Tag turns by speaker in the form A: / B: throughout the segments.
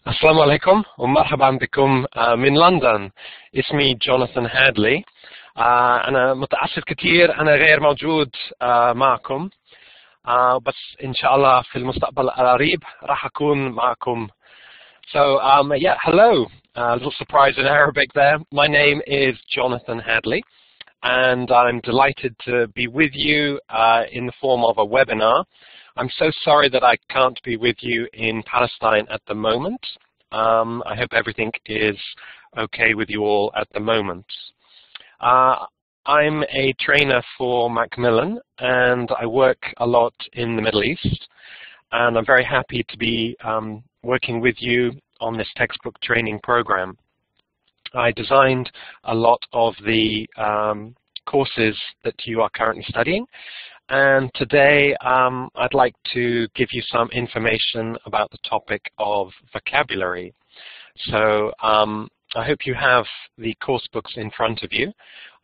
A: السلام عليكم ومرحبا بكم من لندن. اسمي جوناثان هادلي. أنا متأسف كثير أنا غير موجود معكم، بس إن شاء الله في المستقبل القريب راح أكون معكم. So hello. A little surprise in Arabic there. My name is Jonathan Hadley, and I'm delighted to be with you in the form of a webinar. I'm so sorry that I can't be with you in Palestine at the moment. I hope everything is okay with you all at the moment. I'm a trainer for Macmillan, and I work a lot in the Middle East, and I'm very happy to be working with you on this textbook training program. I designed a lot of the courses that you are currently studying, and today I'd like to give you some information about the topic of vocabulary. So I hope you have the course books in front of you.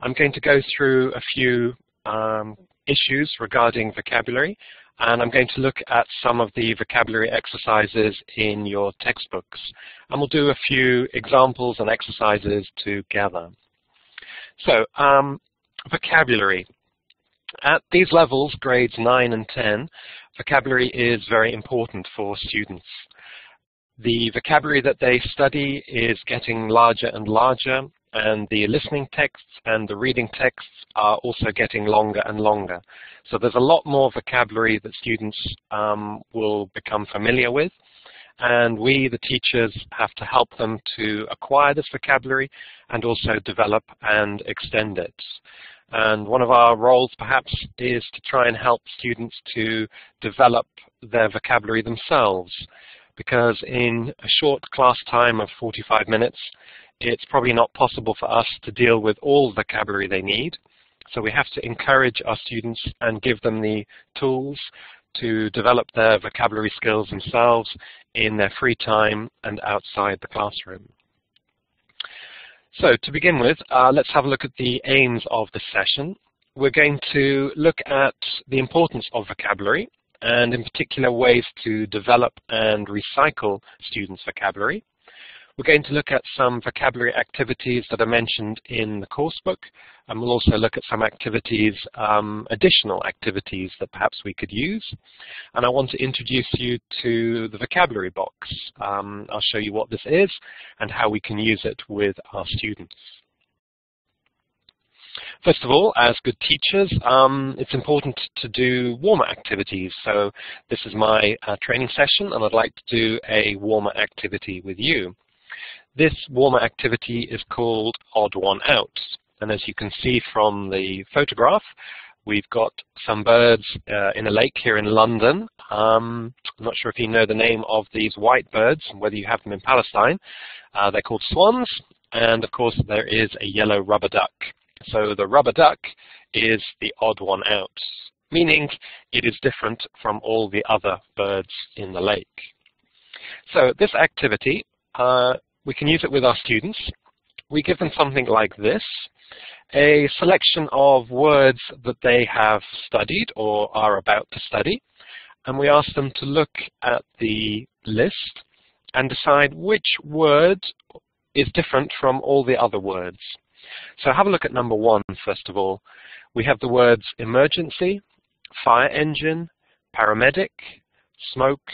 A: I'm going to go through a few issues regarding vocabulary, and I'm going to look at some of the vocabulary exercises in your textbooks. And we'll do a few examples and exercises together. So, vocabulary. At these levels, grades 9 and 10, vocabulary is very important for students. The vocabulary that they study is getting larger and larger, and the listening texts and the reading texts are also getting longer and longer. So there's a lot more vocabulary that students will become familiar with, and we, the teachers, have to help them to acquire this vocabulary and also develop and extend it. And one of our roles, perhaps, is to try and help students to develop their vocabulary themselves, because in a short class time of 45 minutes, it's probably not possible for us to deal with all the vocabulary they need. So we have to encourage our students and give them the tools to develop their vocabulary skills themselves in their free time and outside the classroom. So to begin with, let's have a look at the aims of the session. We're going to look at the importance of vocabulary, and in particular ways to develop and recycle students' vocabulary. We're going to look at some vocabulary activities that are mentioned in the course book, and we'll also look at some activities, additional activities that perhaps we could use. And I want to introduce you to the vocabulary box. I'll show you what this is and how we can use it with our students. First of all, as good teachers, it's important to do warm-up activities. So this is my training session, and I'd like to do a warm-up activity with you. This warm-up activity is called Odd One Out. And as you can see from the photograph, we've got some birds in a lake here in London. I'm not sure if you know the name of these white birds, whether you have them in Palestine. They're called swans, and of course there is a yellow rubber duck. So the rubber duck is the odd one out, meaning it is different from all the other birds in the lake. So this activity, we can use it with our students. We give them something like this, a selection of words that they have studied or are about to study, and we ask them to look at the list and decide which word is different from all the other words. So have a look at number 1, first of all. We have the words emergency, fire engine, paramedic, smoke,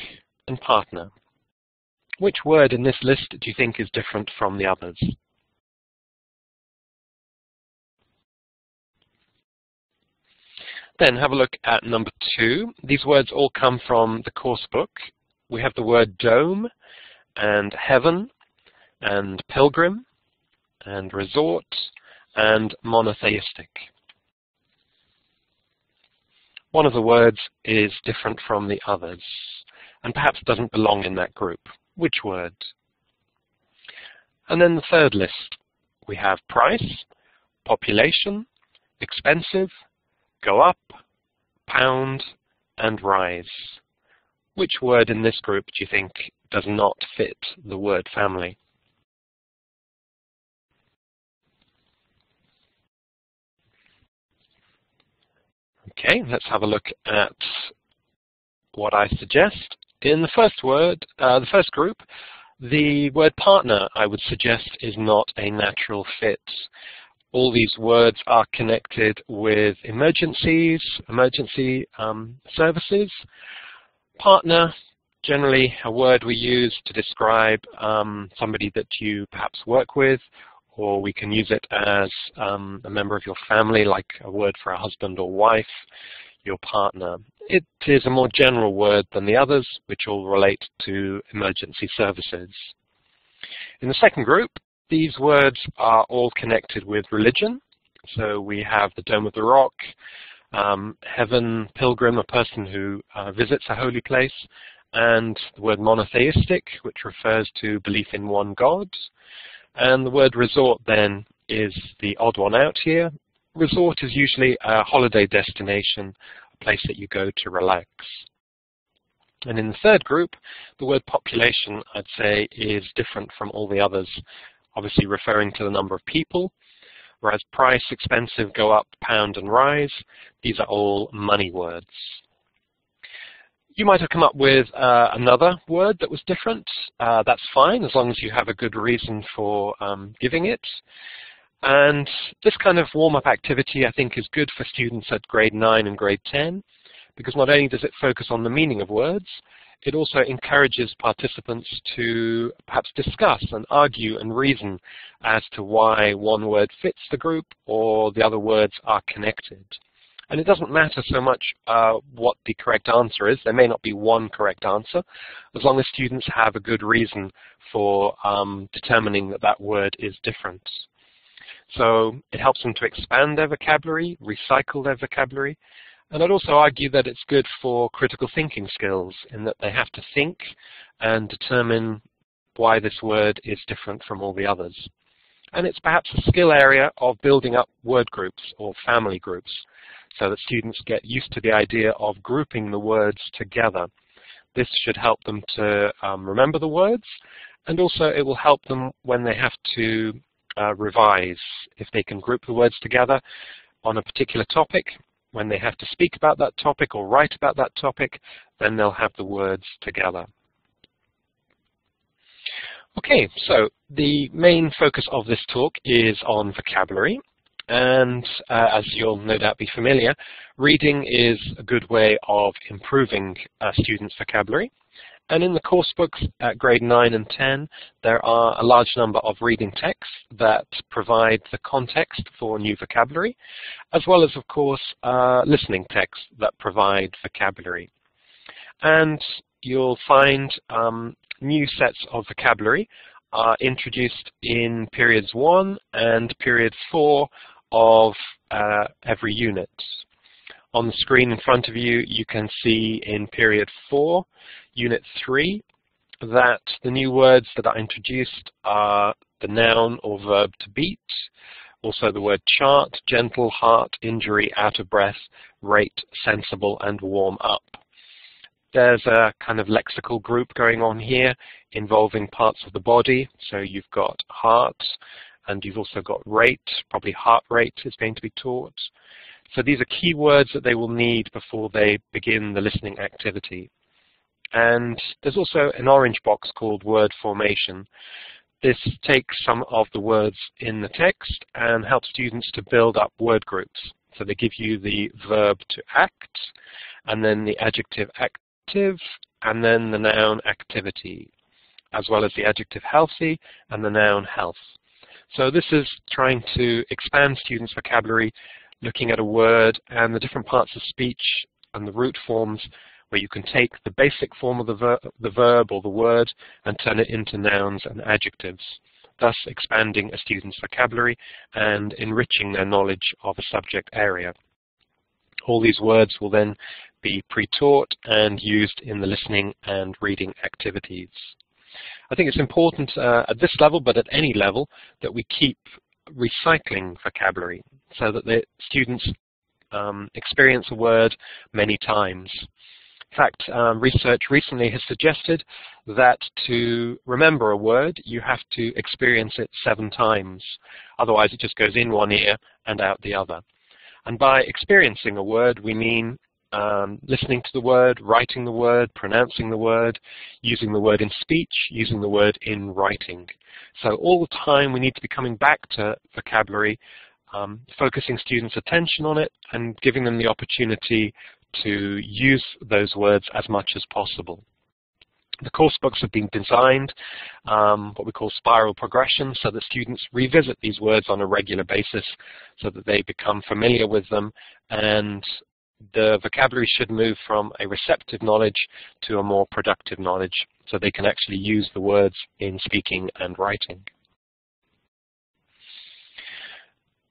A: and partner. Which word in this list do you think is different from the others? Then have a look at number 2. These words all come from the course book. We have the word dome, and heaven, and pilgrim, and resort, and monotheistic. One of the words is different from the others, and perhaps doesn't belong in that group. Which word? And then the third list. We have price, population, expensive, go up, pound, and rise. Which word in this group do you think does not fit the word family? Okay, let's have a look at what I suggest. In the first word, the first group, The word partner, I would suggest, is not a natural fit. All these words are connected with emergencies, emergency services. Partner, generally a word we use to describe somebody that you perhaps work with, or we can use it as a member of your family, like a word for a husband or wife, your partner. It is a more general word than the others, which all relate to emergency services. In the second group, these words are all connected with religion. So we have the Dome of the Rock, heaven, pilgrim, a person who visits a holy place, and the word monotheistic, which refers to belief in one God. And the word resort then is the odd one out here. Resort is usually a holiday destination, a place that you go to relax. And in the third group, the word population, I'd say, is different from all the others, obviously referring to the number of people, whereas price, expensive, go up, pound, and rise. These are all money words. You might have come up with another word that was different. That's fine, as long as you have a good reason for giving it. And this kind of warm-up activity, I think, is good for students at grade 9 and grade 10, because not only does it focus on the meaning of words, it also encourages participants to perhaps discuss and argue and reason as to why one word fits the group or the other words are connected. And it doesn't matter so much what the correct answer is. There may not be one correct answer, as long as students have a good reason for determining that that word is different. So it helps them to expand their vocabulary, recycle their vocabulary, and I'd also argue that it's good for critical thinking skills in that they have to think and determine why this word is different from all the others. And it's perhaps a skill area of building up word groups or family groups so that students get used to the idea of grouping the words together. This should help them to remember the words, and also it will help them when they have to revise. If they can group the words together on a particular topic, when they have to speak about that topic or write about that topic, then they'll have the words together. Okay, so the main focus of this talk is on vocabulary. And as you'll no doubt be familiar, reading is a good way of improving students' vocabulary. And in the course books at grade 9 and 10, there are a large number of reading texts that provide the context for new vocabulary, as well as, of course, listening texts that provide vocabulary. And you'll find new sets of vocabulary are introduced in periods 1 and period 4 of every unit. On the screen in front of you, you can see in period 4, unit 3, that the new words that are introduced are the noun or verb to beat, also the word chart, gentle, heart, injury, out of breath, rate, sensible, and warm up. There's a kind of lexical group going on here involving parts of the body. So you've got heart, and you've also got rate, probably heart rate is going to be taught. So these are key words that they will need before they begin the listening activity. And there's also an orange box called word formation. This takes some of the words in the text and helps students to build up word groups. So they give you the verb to act, and then the adjective active, and then the noun activity, as well as the adjective healthy and the noun health. So this is trying to expand students' vocabulary, looking at a word and the different parts of speech and the root forms where you can take the basic form of the verb or the word and turn it into nouns and adjectives, thus expanding a student's vocabulary and enriching their knowledge of a subject area. All these words will then be pre-taught and used in the listening and reading activities. I think it's important at this level, but at any level, that we keep recycling vocabulary so that the students experience a word many times. In fact, research recently has suggested that to remember a word, you have to experience it 7 times. Otherwise, it just goes in one ear and out the other. And by experiencing a word, we mean listening to the word, writing the word, pronouncing the word, using the word in speech, using the word in writing. So all the time we need to be coming back to vocabulary, focusing students' attention on it and giving them the opportunity to use those words as much as possible. The course books have been designed, what we call spiral progression, so that students revisit these words on a regular basis so that they become familiar with them, and the vocabulary should move from a receptive knowledge to a more productive knowledge so they can actually use the words in speaking and writing.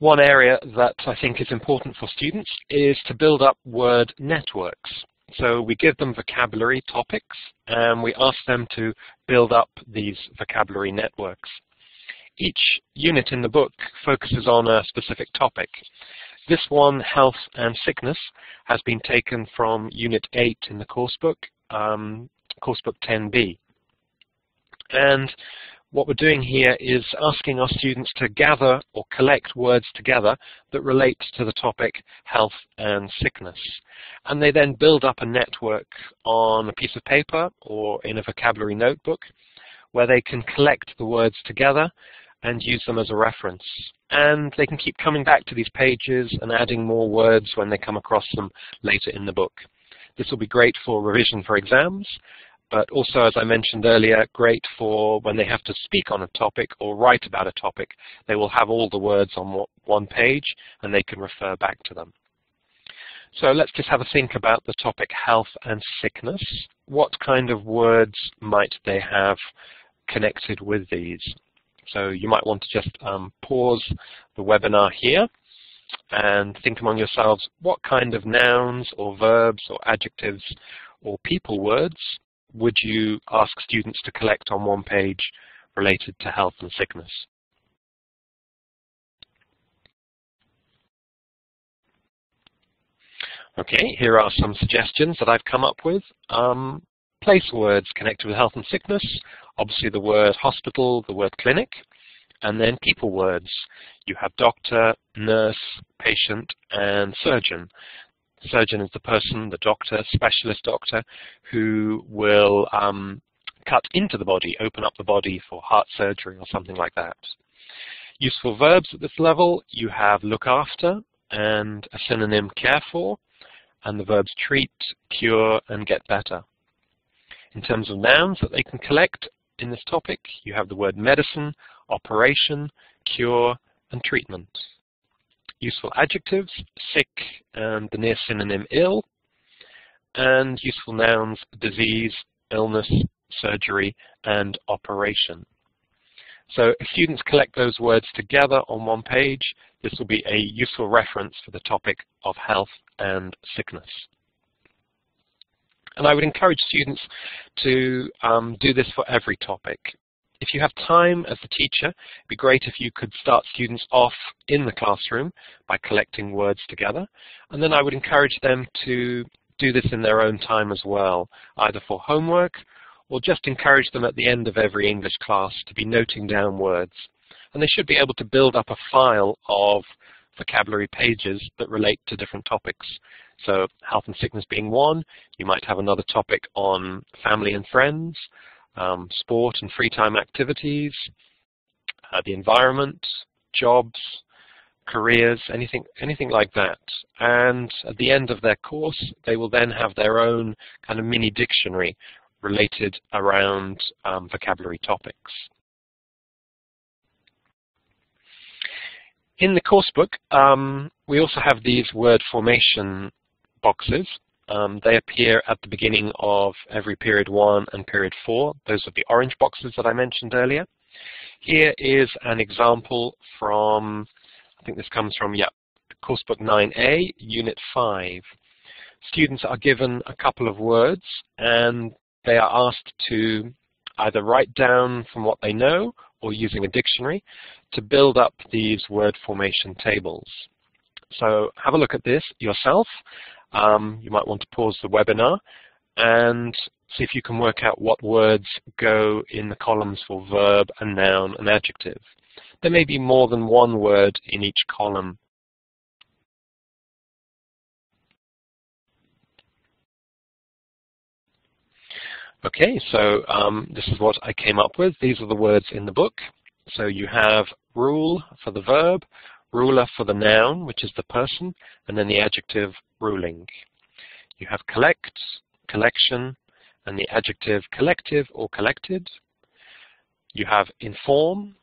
A: One area that I think is important for students is to build up word networks. So we give them vocabulary topics and we ask them to build up these vocabulary networks. Each unit in the book focuses on a specific topic. This one, health and sickness, has been taken from Unit 8 in the coursebook, coursebook 10B. And what we're doing here is asking our students to gather or collect words together that relate to the topic health and sickness. And they then build up a network on a piece of paper or in a vocabulary notebook where they can collect the words together and use them as a reference. And they can keep coming back to these pages and adding more words when they come across them later in the book. This will be great for revision for exams, but also, as I mentioned earlier, great for when they have to speak on a topic or write about a topic. They will have all the words on one page and they can refer back to them. So let's just have a think about the topic health and sickness. What kind of words might they have connected with these? So you might want to just pause the webinar here and think among yourselves, what kind of nouns or verbs or adjectives or people words would you ask students to collect on one page related to health and sickness? Okay, here are some suggestions that I've come up with. Place words connected with health and sickness, obviously the word hospital, the word clinic, and then people words. You have doctor, nurse, patient, and surgeon. Surgeon is the person, the doctor, specialist doctor, who will cut into the body, open up the body for heart surgery or something like that. Useful verbs at this level, you have look after and a synonym care for, and the verbs treat, cure, and get better. In terms of nouns that they can collect in this topic, you have the word medicine, operation, cure, and treatment. Useful adjectives, sick and the near synonym ill, and useful nouns, disease, illness, surgery, and operation. So if students collect those words together on one page, this will be a useful reference for the topic of health and sickness. And I would encourage students to do this for every topic. If you have time as a teacher, it'd be great if you could start students off in the classroom by collecting words together. And then I would encourage them to do this in their own time as well, either for homework or just encourage them at the end of every English class to be noting down words. And they should be able to build up a file of vocabulary pages that relate to different topics. So health and sickness being one, you might have another topic on family and friends, sport and free time activities, the environment, jobs, careers, anything like that. And at the end of their course, they will then have their own kind of mini dictionary related around vocabulary topics. In the coursebook, we also have these word formation boxes. They appear at the beginning of every period 1 and period 4. Those are the orange boxes that I mentioned earlier. Here is an example from, I think this comes from, coursebook 9A, unit 5. Students are given a couple of words and they are asked to either write down from what they know or using a dictionary to build up these word formation tables. So have a look at this yourself. You might want to pause the webinar and see if you can work out what words go in the columns for verb and noun and adjective. There may be more than one word in each column. Okay, so this is what I came up with. These are the words in the book. So you have rule for the verb, ruler for the noun, which is the person, and then the adjective ruling. You have collect, collection, and the adjective collective or collected. You have inform,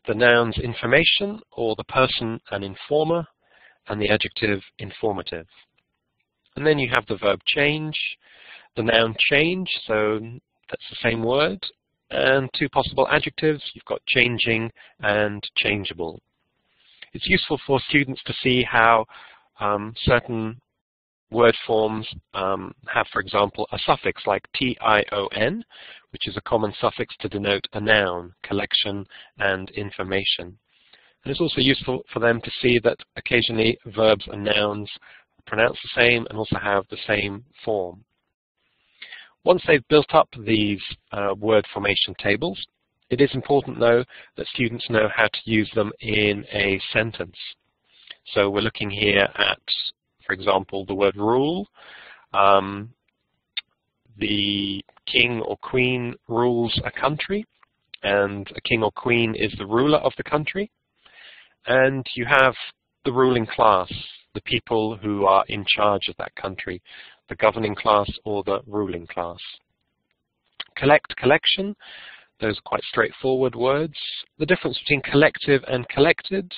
A: the noun's information, or the person an informer, and the adjective informative. And then you have the verb change, the noun change, so that's the same word, and two possible adjectives. You've got changing and changeable. It's useful for students to see how certain word forms have, for example, a suffix like tion, which is a common suffix to denote a noun, collection, and information. And it's also useful for them to see that occasionally verbs and nouns are pronounced the same and also have the same form. Once they've built up these word formation tables, it is important, though, that students know how to use them in a sentence. So we're looking here at, for example, the word rule. The king or queen rules a country, and a king or queen is the ruler of the country. And you have the ruling class, the people who are in charge of that country, the governing class or the ruling class. Collect, collection, those are quite straightforward words. The difference between collective and collected: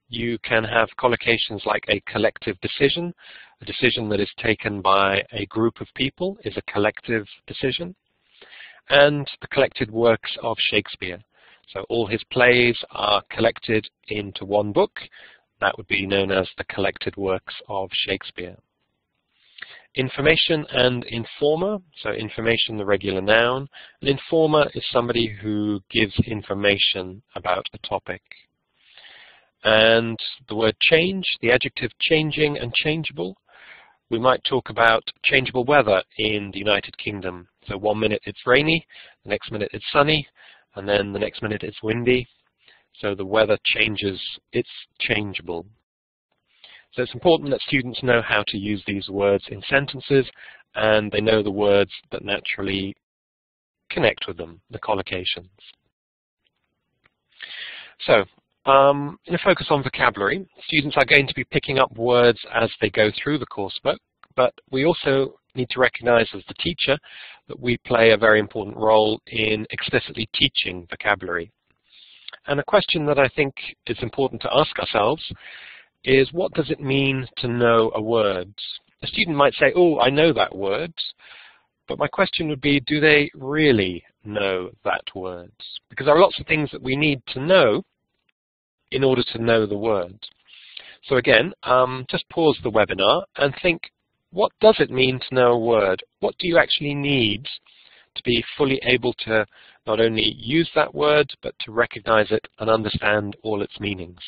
A: you can have collocations like a collective decision. A decision that is taken by a group of people is a collective decision. And the collected works of Shakespeare. So all his plays are collected into one book. That would be known as the collected works of Shakespeare. Information and informer. So information, the regular noun. An informer is somebody who gives information about a topic. And the word change, the adjective changing and changeable. We might talk about changeable weather in the United Kingdom. So 1 minute it's rainy, the next minute it's sunny, and then the next minute it's windy. So the weather changes, it's changeable. So it's important that students know how to use these words in sentences, and they know the words that naturally connect with them, the collocations. So, in a focus on vocabulary, students are going to be picking up words as they go through the coursebook, but we also need to recognize as the teacher that we play a very important role in explicitly teaching vocabulary. And a question that I think is important to ask ourselves is, what does it mean to know a word? A student might say, oh, I know that word, but my question would be, do they really know that word? Because there are lots of things that we need to know in order to know the word. So again, just pause the webinar and think, what does it mean to know a word? What do you actually need to be fully able to not only use that word, but to recognize it and understand all its meanings?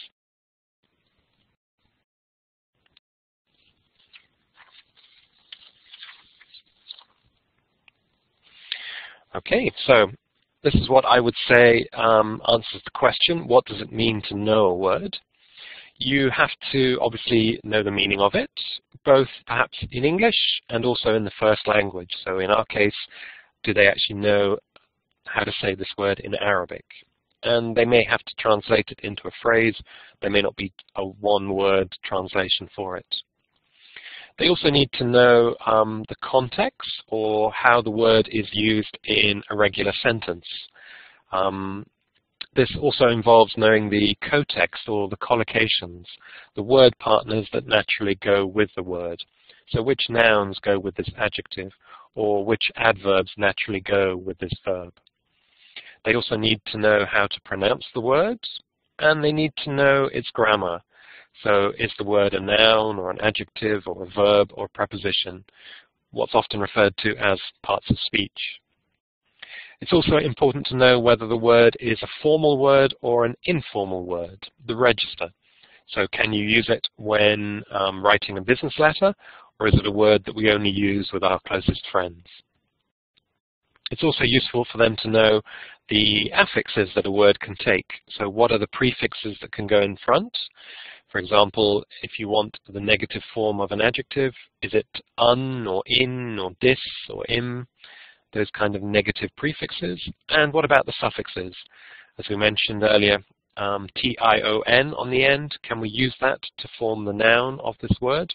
A: Okay, so this is what I would say answers the question, what does it mean to know a word? You have to obviously know the meaning of it, both perhaps in English and also in the first language. So in our case, do they actually know how to say this word in Arabic? And they may have to translate it into a phrase. There may not be a one-word translation for it. They also need to know the context, or how the word is used in a regular sentence. This also involves knowing the cotext, or the collocations, the word partners that naturally go with the word. So which nouns go with this adjective, or which adverbs naturally go with this verb. They also need to know how to pronounce the words, and they need to know its grammar. So is the word a noun or an adjective or a verb or a preposition, what's often referred to as parts of speech. It's also important to know whether the word is a formal word or an informal word, the register. So can you use it when writing a business letter, or is it a word that we only use with our closest friends? It's also useful for them to know the affixes that a word can take. So what are the prefixes that can go in front? For example, if you want the negative form of an adjective, is it un or in or dis or im? those kind of negative prefixes? And what about the suffixes? As we mentioned earlier, tion on the end, can we use that to form the noun of this word?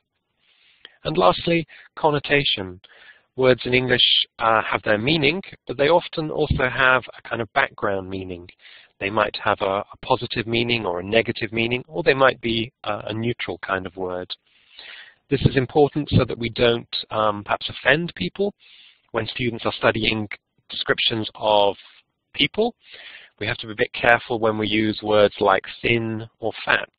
A: And lastly, connotation. Words in English have their meaning, but they often also have a kind of background meaning. They might have a positive meaning or a negative meaning, or they might be a neutral kind of word. This is important so that we don't perhaps offend people. When students are studying descriptions of people, we have to be a bit careful when we use words like thin or fat.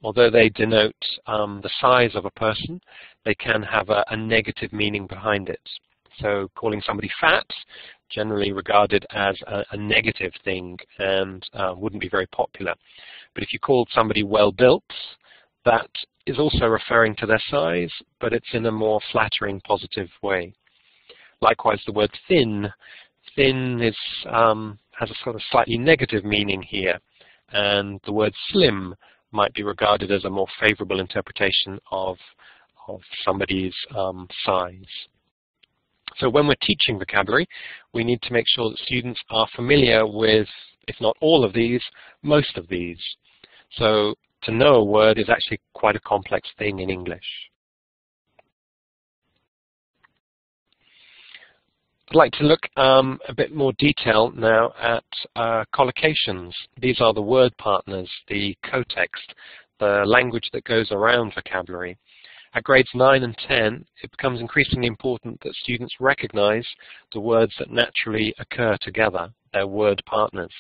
A: Although they denote the size of a person, they can have a negative meaning behind it. So calling somebody fat, generally regarded as a negative thing and wouldn't be very popular. But if you called somebody well-built, that is also referring to their size, but it's in a more flattering, positive way. Likewise, the word thin. Thin is, has a sort of slightly negative meaning here, and the word slim might be regarded as a more favorable interpretation of somebody's size. So when we're teaching vocabulary, we need to make sure that students are familiar with, if not all of these, most of these. So to know a word is actually quite a complex thing in English. I'd like to look a bit more detail now at collocations. These are the word partners, the co-text, the language that goes around vocabulary. At grades 9 and 10, it becomes increasingly important that students recognize the words that naturally occur together, their word partners.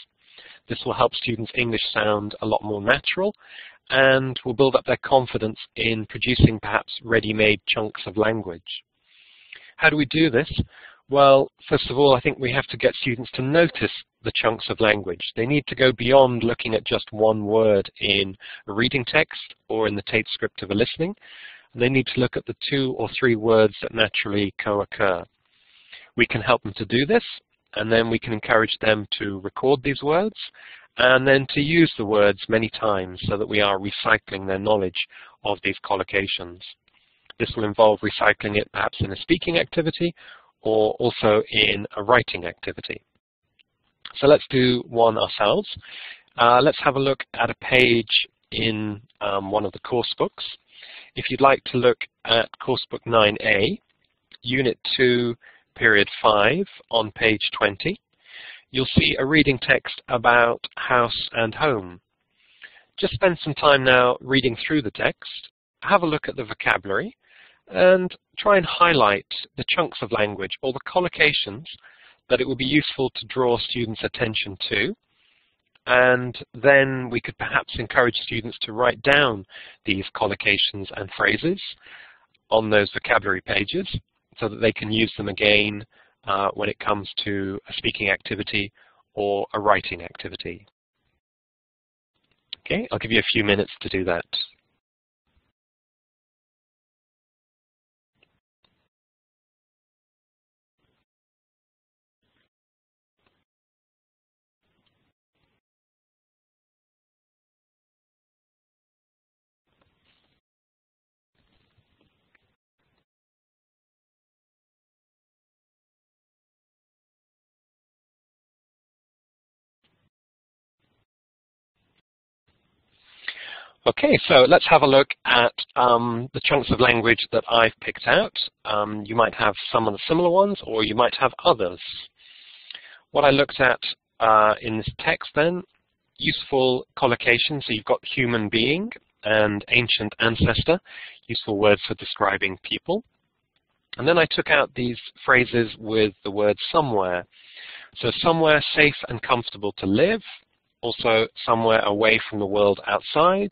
A: This will help students' English sound a lot more natural and will build up their confidence in producing perhaps ready-made chunks of language. How do we do this? Well, first of all, I think we have to get students to notice the chunks of language. They need to go beyond looking at just one word in a reading text or in the tape script of a listening. And they need to look at the 2 or 3 words that naturally co-occur. We can help them to do this, and then we can encourage them to record these words, and then to use the words many times so that we are recycling their knowledge of these collocations. This will involve recycling it perhaps in a speaking activity or also in a writing activity. So let's do one ourselves. Let's have a look at a page in one of the course books. If you'd like to look at course book 9A, Unit 2, Period 5, on page 20, you'll see a reading text about house and home. Just spend some time now reading through the text, have a look at the vocabulary, and try and highlight the chunks of language or the collocations that it would be useful to draw students' attention to. And then we could perhaps encourage students to write down these collocations and phrases on those vocabulary pages so that they can use them again when it comes to a speaking activity or a writing activity. Okay, I'll give you a few minutes to do that. Okay, so let's have a look at the chunks of language that I've picked out. You might have some of the similar ones, or you might have others. What I looked at in this text then, useful collocations, so you've got human being and ancient ancestor, useful words for describing people. And then I took out these phrases with the word somewhere. So somewhere safe and comfortable to live, also somewhere away from the world outside.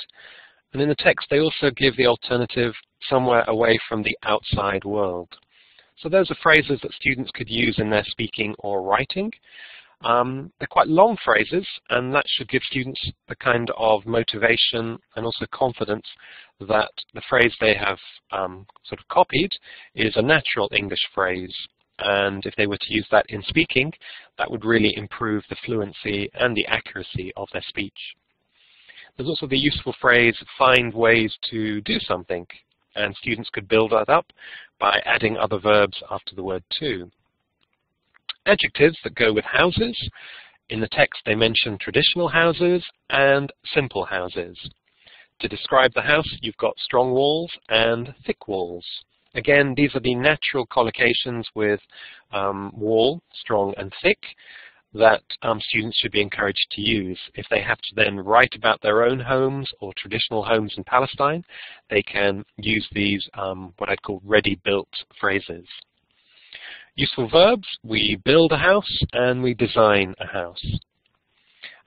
A: And in the text, they also give the alternative, somewhere away from the outside world. So those are phrases that students could use in their speaking or writing. They're quite long phrases, and that should give students the kind of motivation and also confidence that the phrase they have sort of copied is a natural English phrase. And if they were to use that in speaking, that would really improve the fluency and the accuracy of their speech. There's also the useful phrase, find ways to do something. And students could build that up by adding other verbs after the word to. adjectives that go with houses. In the text they mention traditional houses and simple houses. To describe the house, you've got strong walls and thick walls. Again, these are the natural collocations with wall, strong and thick, that students should be encouraged to use. If they have to then write about their own homes or traditional homes in Palestine, they can use these what I'd call ready-built phrases. Useful verbs: we build a house and we design a house.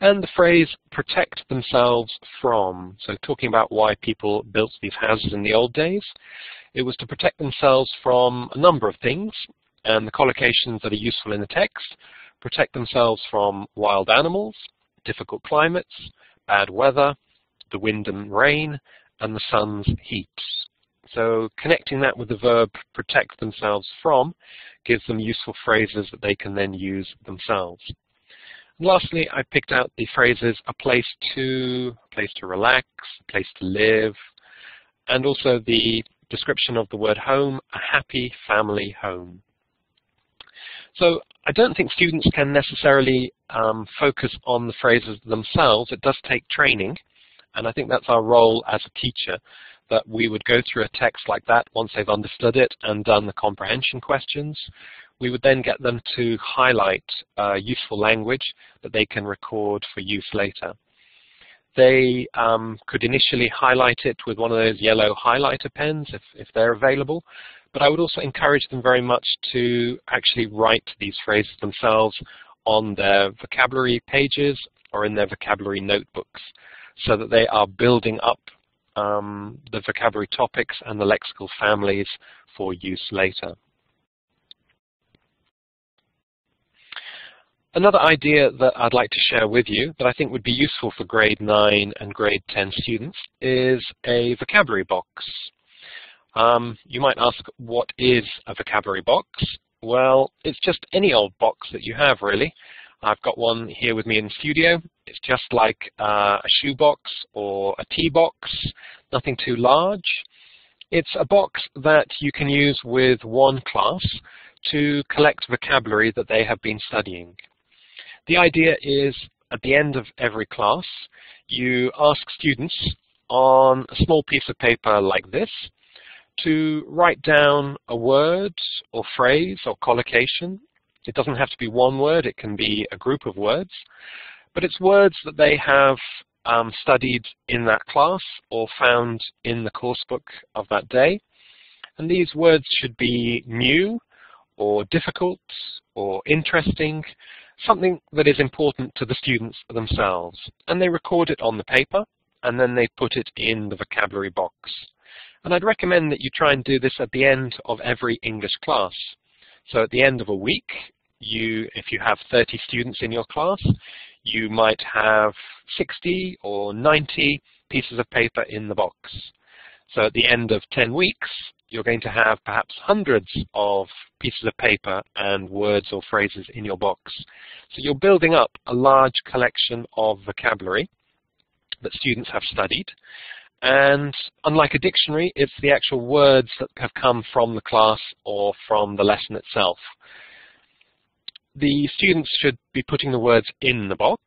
A: And the phrase protect themselves from, so talking about why people built these houses in the old days, it was to protect themselves from a number of things, and the collocations that are useful in the text: protect themselves from wild animals, difficult climates, bad weather, the wind and rain, and the sun's heat. So connecting that with the verb protect themselves from gives them useful phrases that they can then use themselves. And lastly, I picked out the phrases a place to relax, a place to live, and also the description of the word home, a happy family home. So I don't think students can necessarily focus on the phrases themselves. It does take training, and I think that's our role as a teacher, that we would go through a text like that once they've understood it and done the comprehension questions. We would then get them to highlight useful language that they can record for use later. They could initially highlight it with one of those yellow highlighter pens if they're available, but I would also encourage them very much to actually write these phrases themselves on their vocabulary pages or in their vocabulary notebooks, so that they are building up the vocabulary topics and the lexical families for use later. Another idea that I'd like to share with you that I think would be useful for grade 9 and grade 10 students is a vocabulary box. You might ask, what is a vocabulary box? Well, it's just any old box that you have, really. I've got one here with me in the studio. It's just like a shoebox or a tea box, nothing too large. It's a box that you can use with one class to collect vocabulary that they have been studying. The idea is, at the end of every class, you ask students on a small piece of paper like this to write down a word or phrase or collocation. It doesn't have to be one word, it can be a group of words, but it's words that they have studied in that class or found in the course book of that day. And these words should be new or difficult or interesting, something that is important to the students themselves. And they record it on the paper, and then they put it in the vocabulary box. And I'd recommend that you try and do this at the end of every English class. So at the end of a week, if you have 30 students in your class, you might have 60 or 90 pieces of paper in the box. So at the end of 10 weeks, you're going to have perhaps hundreds of pieces of paper and words or phrases in your box. So you're building up a large collection of vocabulary that students have studied. And unlike a dictionary, it's the actual words that have come from the class or from the lesson itself. The students should be putting the words in the box,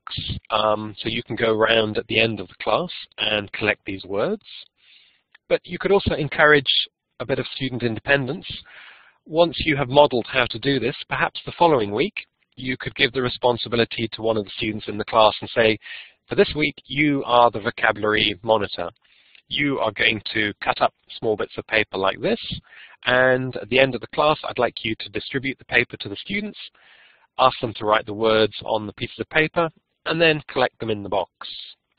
A: so you can go around at the end of the class and collect these words. But you could also encourage a bit of student independence. Once you have modeled how to do this, perhaps the following week, you could give the responsibility to one of the students in the class and say, for this week, you are the vocabulary monitor. You are going to cut up small bits of paper like this, and at the end of the class, I'd like you to distribute the paper to the students, ask them to write the words on the pieces of paper, and then collect them in the box.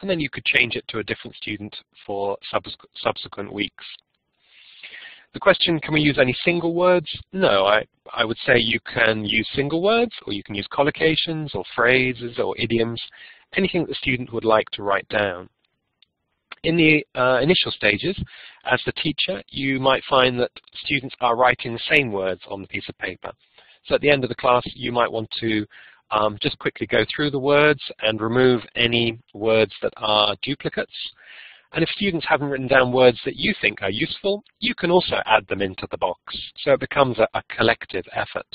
A: And then you could change it to a different student for subsequent weeks. The question, can we use any single words? No, I would say you can use single words, or you can use collocations, or phrases, or idioms, anything that the student would like to write down. In the initial stages, as the teacher, you might find that students are writing the same words on the piece of paper. So at the end of the class, you might want to just quickly go through the words and remove any words that are duplicates. And if students haven't written down words that you think are useful, you can also add them into the box. So it becomes a collective effort.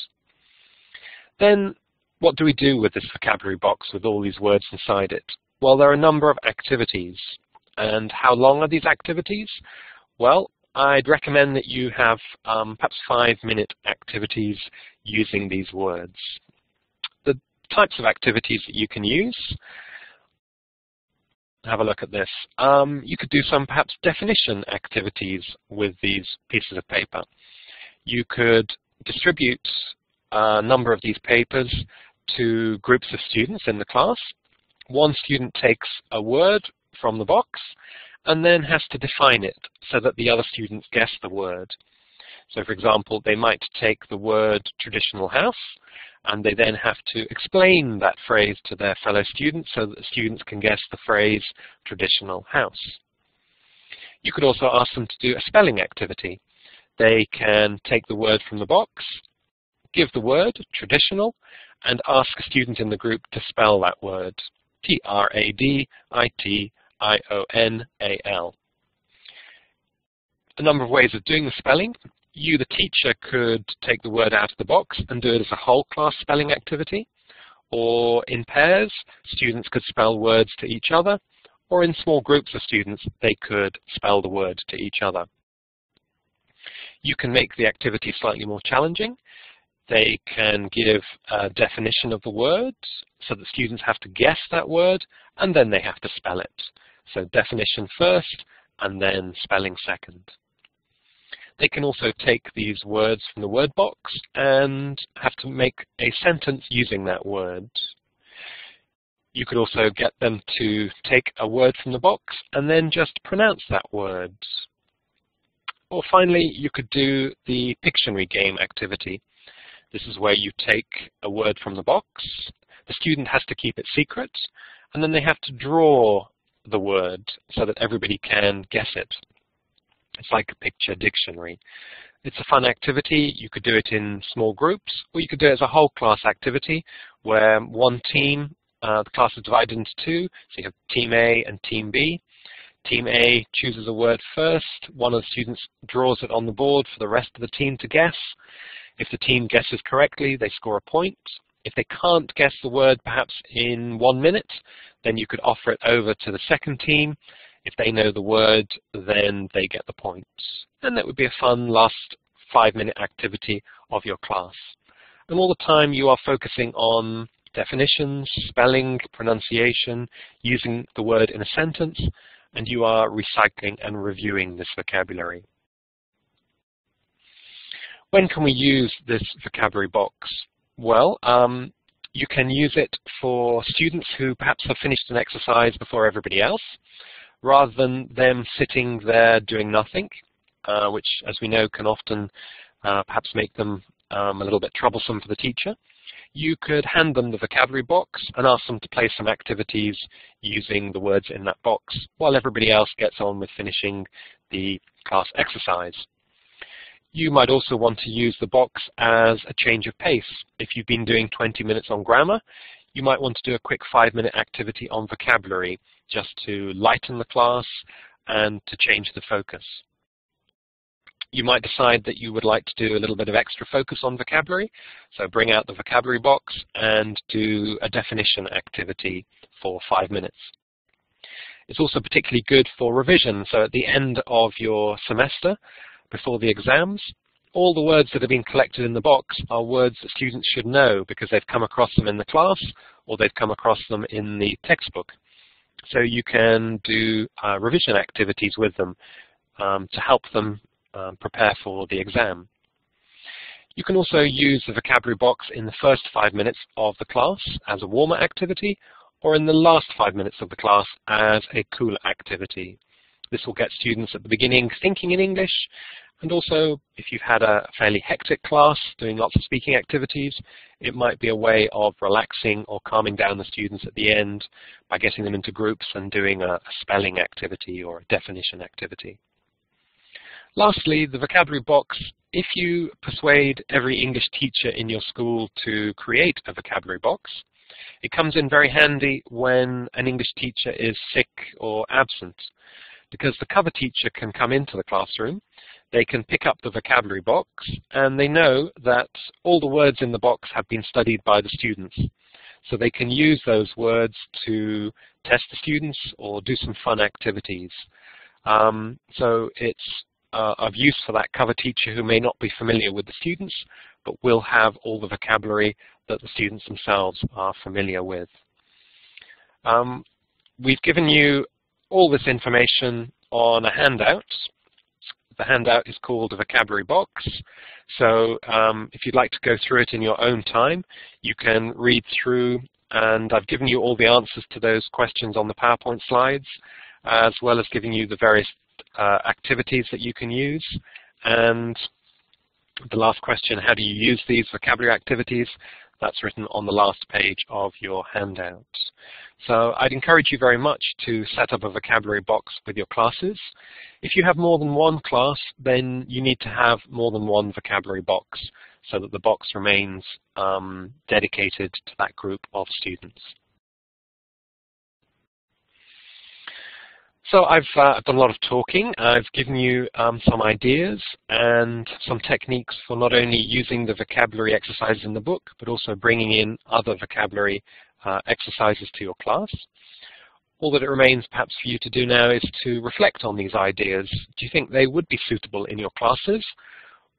A: Then what do we do with this vocabulary box with all these words inside it? Well, there are a number of activities. And how long are these activities? Well, I'd recommend that you have perhaps 5-minute activities using these words. The types of activities that you can use, have a look at this. You could do some perhaps definition activities with these pieces of paper. You could distribute a number of these papers to groups of students in the class. One student takes a word from the box and then has to define it so that the other students guess the word. So for example, they might take the word traditional house and they then have to explain that phrase to their fellow students so that the students can guess the phrase traditional house. You could also ask them to do a spelling activity. They can take the word from the box, give the word traditional, and ask a student in the group to spell that word. Traditional. A number of ways of doing the spelling. You, the teacher, could take the word out of the box and do it as a whole class spelling activity, or in pairs, students could spell words to each other, or in small groups of students, they could spell the word to each other. You can make the activity slightly more challenging. They can give a definition of the word so that students have to guess that word and then they have to spell it. So definition first and then spelling second. They can also take these words from the word box and have to make a sentence using that word. You could also get them to take a word from the box and then just pronounce that word. Or finally, you could do the Pictionary game activity. This is where you take a word from the box, the student has to keep it secret, and then they have to draw the word so that everybody can guess it. It's like a picture dictionary. It's a fun activity. You could do it in small groups, or you could do it as a whole class activity where one team, the class is divided into two, so you have Team A and Team B. Team A chooses a word first. One of the students draws it on the board for the rest of the team to guess. If the team guesses correctly, they score a point. If they can't guess the word perhaps in 1 minute, then you could offer it over to the second team. If they know the word, then they get the points. And that would be a fun last 5-minute activity of your class. And all the time you are focusing on definitions, spelling, pronunciation, using the word in a sentence, and you are recycling and reviewing this vocabulary. When can we use this vocabulary box? Well, you can use it for students who perhaps have finished an exercise before everybody else, rather than them sitting there doing nothing, which, as we know, can often perhaps make them a little bit troublesome for the teacher. You could hand them the vocabulary box and ask them to play some activities using the words in that box, while everybody else gets on with finishing the class exercise. You might also want to use the box as a change of pace. If you've been doing 20 minutes on grammar, you might want to do a quick 5-minute activity on vocabulary just to lighten the class and to change the focus. You might decide that you would like to do a little bit of extra focus on vocabulary, so bring out the vocabulary box and do a definition activity for 5 minutes. It's also particularly good for revision, so at the end of your semester, before the exams, all the words that have been collected in the box are words that students should know because they've come across them in the class or they've come across them in the textbook. So you can do revision activities with them to help them prepare for the exam. You can also use the vocabulary box in the first 5 minutes of the class as a warm-up activity, or in the last 5 minutes of the class as a cool activity. This will get students at the beginning thinking in English, and also if you've had a fairly hectic class doing lots of speaking activities, it might be a way of relaxing or calming down the students at the end by getting them into groups and doing a spelling activity or a definition activity. Lastly, the vocabulary box, if you persuade every English teacher in your school to create a vocabulary box, it comes in very handy when an English teacher is sick or absent, because the cover teacher can come into the classroom, they can pick up the vocabulary box and they know that all the words in the box have been studied by the students. So they can use those words to test the students or do some fun activities. So it's of use for that cover teacher who may not be familiar with the students, but will have all the vocabulary that the students themselves are familiar with. We've given you all this information on a handout. The handout is called a vocabulary box. So if you'd like to go through it in your own time, you can read through, and I've given you all the answers to those questions on the PowerPoint slides, as well as giving you the various activities that you can use. And the last question, how do you use these vocabulary activities? That's written on the last page of your handout. So I'd encourage you very much to set up a vocabulary box with your classes. If you have more than one class, then you need to have more than one vocabulary box so that the box remains dedicated to that group of students. So I've done a lot of talking. I've given you some ideas and some techniques for not only using the vocabulary exercises in the book, but also bringing in other vocabulary exercises to your class. All that it remains perhaps for you to do now is to reflect on these ideas. Do you think they would be suitable in your classes?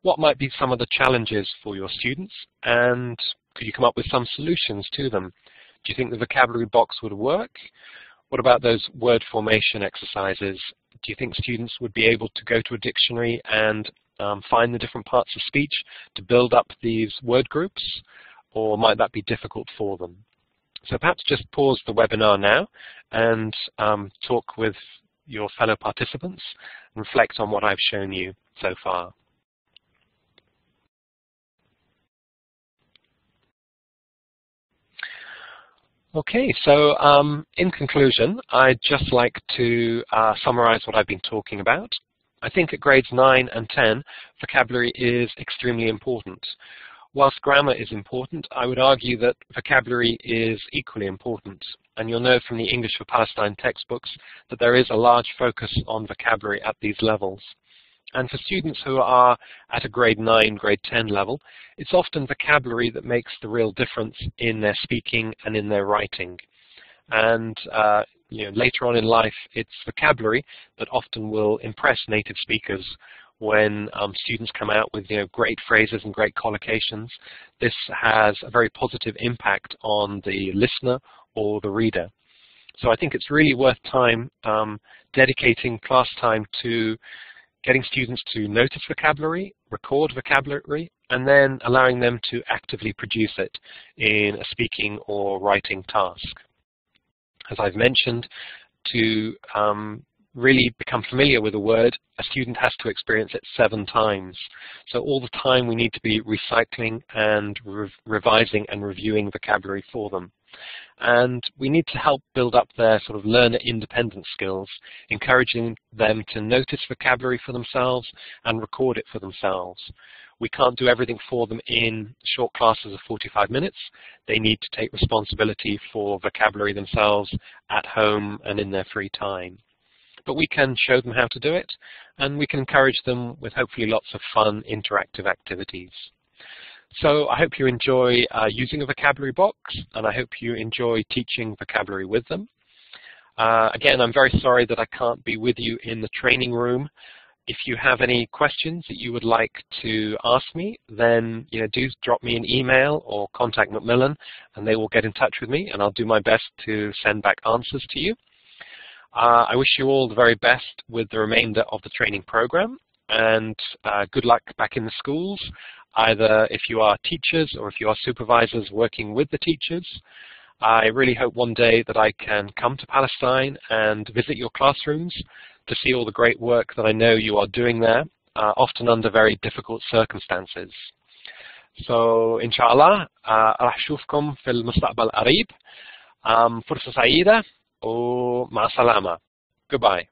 A: What might be some of the challenges for your students? And could you come up with some solutions to them? Do you think the vocabulary box would work? What about those word formation exercises? Do you think students would be able to go to a dictionary and find the different parts of speech to build up these word groups? Or might that be difficult for them? So perhaps just pause the webinar now and talk with your fellow participants and reflect on what I've shown you so far. Okay, so in conclusion, I'd just like to summarize what I've been talking about. I think at grades 9 and 10, vocabulary is extremely important. Whilst grammar is important, I would argue that vocabulary is equally important. And you'll know from the English for Palestine textbooks that there is a large focus on vocabulary at these levels. And for students who are at a grade 9, grade 10 level, it's often vocabulary that makes the real difference in their speaking and in their writing. And later on in life, it's vocabulary that often will impress native speakers when students come out with great phrases and great collocations. This has a very positive impact on the listener or the reader. So I think it's really worth time dedicating class time to getting students to notice vocabulary, record vocabulary, and then allowing them to actively produce it in a speaking or writing task. As I've mentioned, to really become familiar with a word, a student has to experience it 7 times. So all the time we need to be recycling and revising and reviewing vocabulary for them. And we need to help build up their sort of learner-independent skills, encouraging them to notice vocabulary for themselves and record it for themselves. We can't do everything for them in short classes of 45 minutes. They need to take responsibility for vocabulary themselves at home and in their free time. But we can show them how to do it, and we can encourage them with hopefully lots of fun, interactive activities. So I hope you enjoy using a vocabulary box, and I hope you enjoy teaching vocabulary with them. Again, I'm very sorry that I can't be with you in the training room. If you have any questions that you would like to ask me, then do drop me an email or contact Macmillan, and they will get in touch with me, and I'll do my best to send back answers to you. I wish you all the very best with the remainder of the training program, and good luck back in the schools, either if you are teachers or if you are supervisors working with the teachers. I really hope one day that I can come to Palestine and visit your classrooms to see all the great work that I know you are doing there, often under very difficult circumstances. So, inshallah, راح أشوفكم في المستقبل القريب. فرصة سعيدة ومع السلامة. Goodbye.